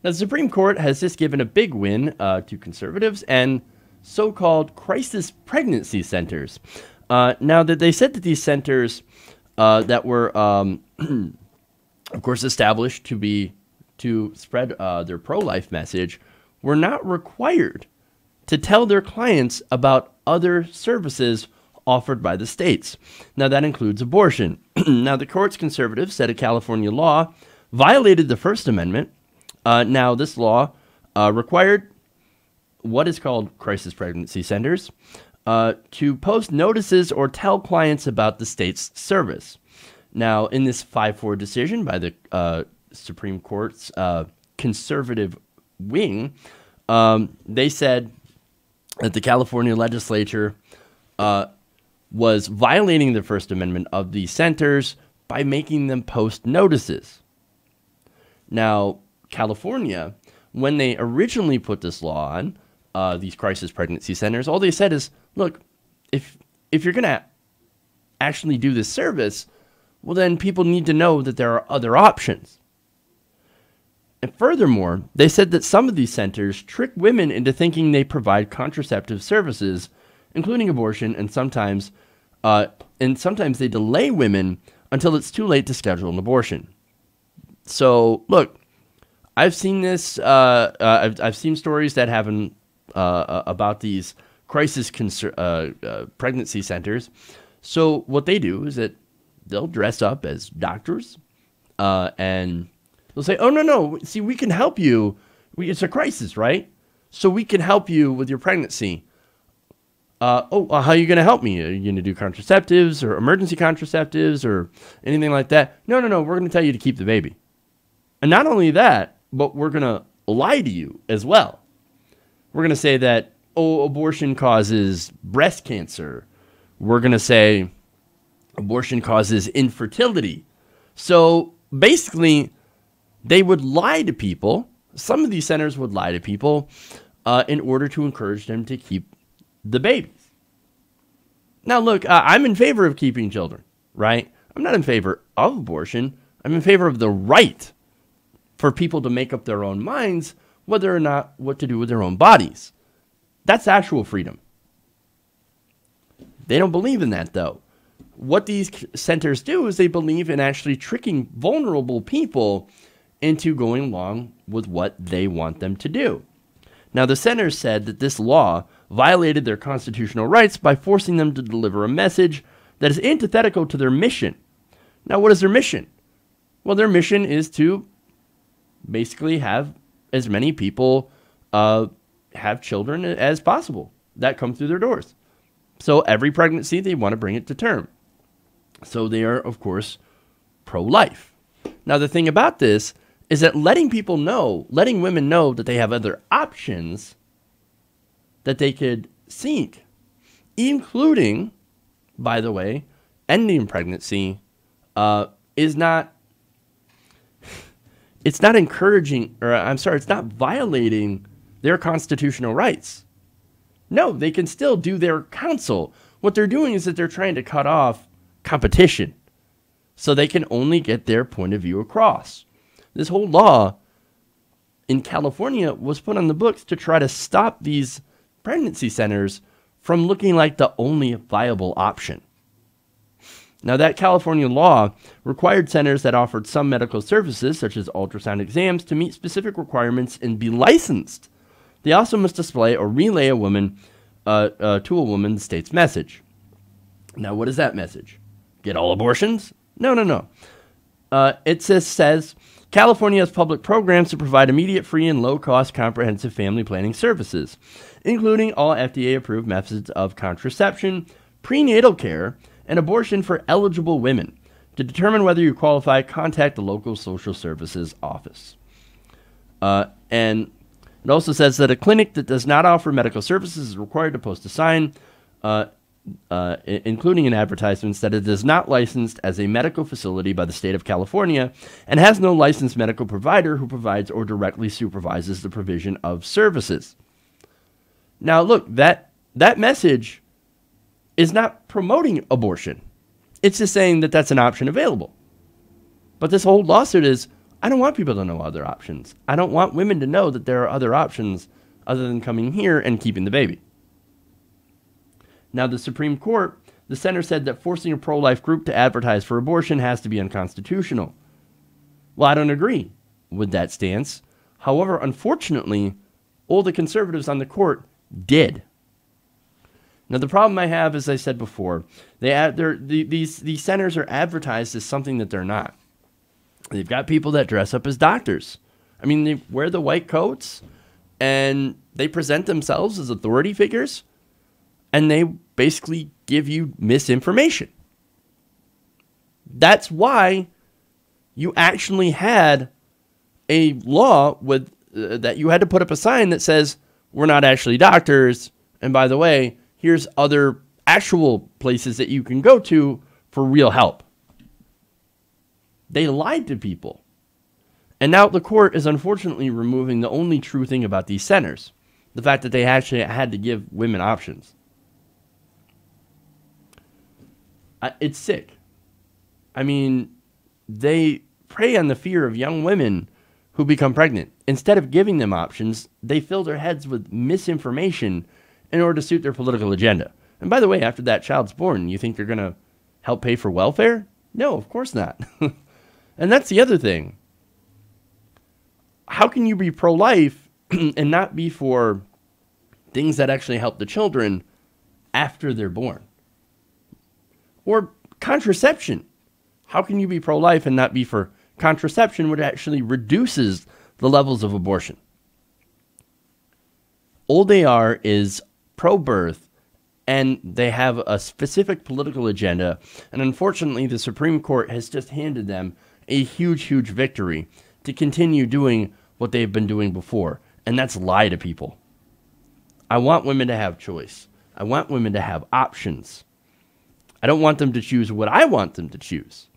Now, the Supreme Court has just given a big win to conservatives and so-called crisis pregnancy centers. Now, that they said that these centers that were, of course, established to spread their pro-life message were not required to tell their clients about other services offered by the states. Now, that includes abortion. Now, the court's conservatives said a California law violated the First Amendment. Now, this law required what is called crisis pregnancy centers to post notices or tell clients about the state's service. Now, in this 5-4 decision by the Supreme Court's conservative wing, they said that the California legislature was violating the First Amendment of these centers by making them post notices. Now, California, when they originally put this law on, these crisis pregnancy centers, all they said is, look, if you're going to actually do this service, well, then people need to know that there are other options. And furthermore, they said that some of these centers trick women into thinking they provide contraceptive services, including abortion, and sometimes they delay women until it's too late to schedule an abortion. So, look, I've seen this. I've seen stories that happen about these crisis pregnancy centers. So what they do is that they'll dress up as doctors, and they'll say, "Oh no, see, we can help you. It's a crisis, right? So we can help you with your pregnancy." How are you going to help me? Are you going to do contraceptives or emergency contraceptives or anything like that? No. We're going to tell you to keep the baby. And not only that, but we're going to lie to you as well. We're going to say that, abortion causes breast cancer. We're going to say abortion causes infertility. So basically, they would lie to people. Some of these centers would lie to people in order to encourage them to keep the babies. Now, look, I'm in favor of keeping children, right? I'm not in favor of abortion. I'm in favor of the right for people to make up their own minds whether or not what to do with their own bodies. That's actual freedom. They don't believe in that, though. What these centers do is they believe in actually tricking vulnerable people into going along with what they want them to do. Now, the centers said that this law violated their constitutional rights by forcing them to deliver a message that is antithetical to their mission. Now, what is their mission? Well, their mission is to basically have as many people have children as possible that come through their doors. So every pregnancy, they want to bring it to term. So they are, of course, pro-life. Now, the thing about this is that letting women know that they have other options that they could seek, including, by the way, ending pregnancy, is not, it's not encouraging, it's not violating their constitutional rights. No, they can still do their counsel. What they're doing is that they're trying to cut off competition so they can only get their point of view across. This whole law in California was put on the books to try to stop these pregnancy centers from looking like the only viable option. Now, that California law required centers that offered some medical services, such as ultrasound exams, to meet specific requirements and be licensed. They also must display or relay to a woman the state's message. Now, what is that message? Get all abortions? No. It says California has public programs to provide immediate, free, and low-cost comprehensive family planning services, including all FDA-approved methods of contraception, prenatal care, and abortion for eligible women. To determine whether you qualify, contact the local social services office. And it also says that a clinic that does not offer medical services is required to post a sign, including an advertisement that it is not licensed as a medical facility by the state of California and has no licensed medical provider who provides or directly supervises the provision of services. Now, look, that message is not promoting abortion. It's just saying that that's an option available. But this whole lawsuit is, I don't want people to know other options. I don't want women to know that there are other options other than coming here and keeping the baby. Now, the Supreme Court, the center said that forcing a pro-life group to advertise for abortion has to be unconstitutional. Well, I don't agree with that stance. However, unfortunately, all the conservatives on the court did. Now, the problem I have, as I said before, these centers are advertised as something that they're not. They've got people that dress up as doctors. I mean, they wear the white coats, and they present themselves as authority figures, and they basically give you misinformation. That's why you actually had a law with that you had to put up a sign that says, we're not actually doctors, and by the way, here's other actual places that you can go to for real help. They lied to people. And now the court is unfortunately removing the only true thing about these centers, the fact that they actually had to give women options. It's sick. I mean, they prey on the fear of young women who become pregnant. Instead of giving them options, they fill their heads with misinformation in order to suit their political agenda. And by the way, after that child's born, you think they're going to help pay for welfare? No, of course not. And that's the other thing. How can you be pro-life and not be for things that actually help the children after they're born? Or contraception. How can you be pro-life and not be for contraception, which actually reduces the levels of abortion? All they are is pro-birth, and they have a specific political agenda. And unfortunately, the Supreme Court has just handed them a huge, huge victory to continue doing what they've been doing before, and that's lie to people. I want women to have choice. I want women to have options. I don't want them to choose what I want them to choose.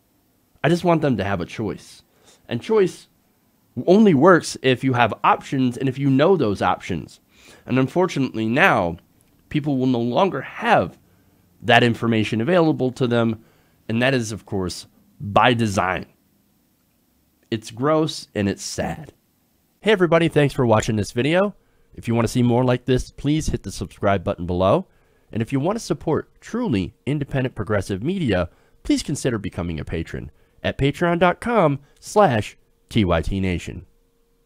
I just want them to have a choice. And choice only works if you have options and if you know those options. And unfortunately now, people will no longer have that information available to them, and that is, of course, by design. It's gross and it's sad. Hey everybody, thanks for watching this video. If you want to see more like this, please hit the subscribe button below. And if you want to support truly independent progressive media, please consider becoming a patron at patreon.com/TYTNation.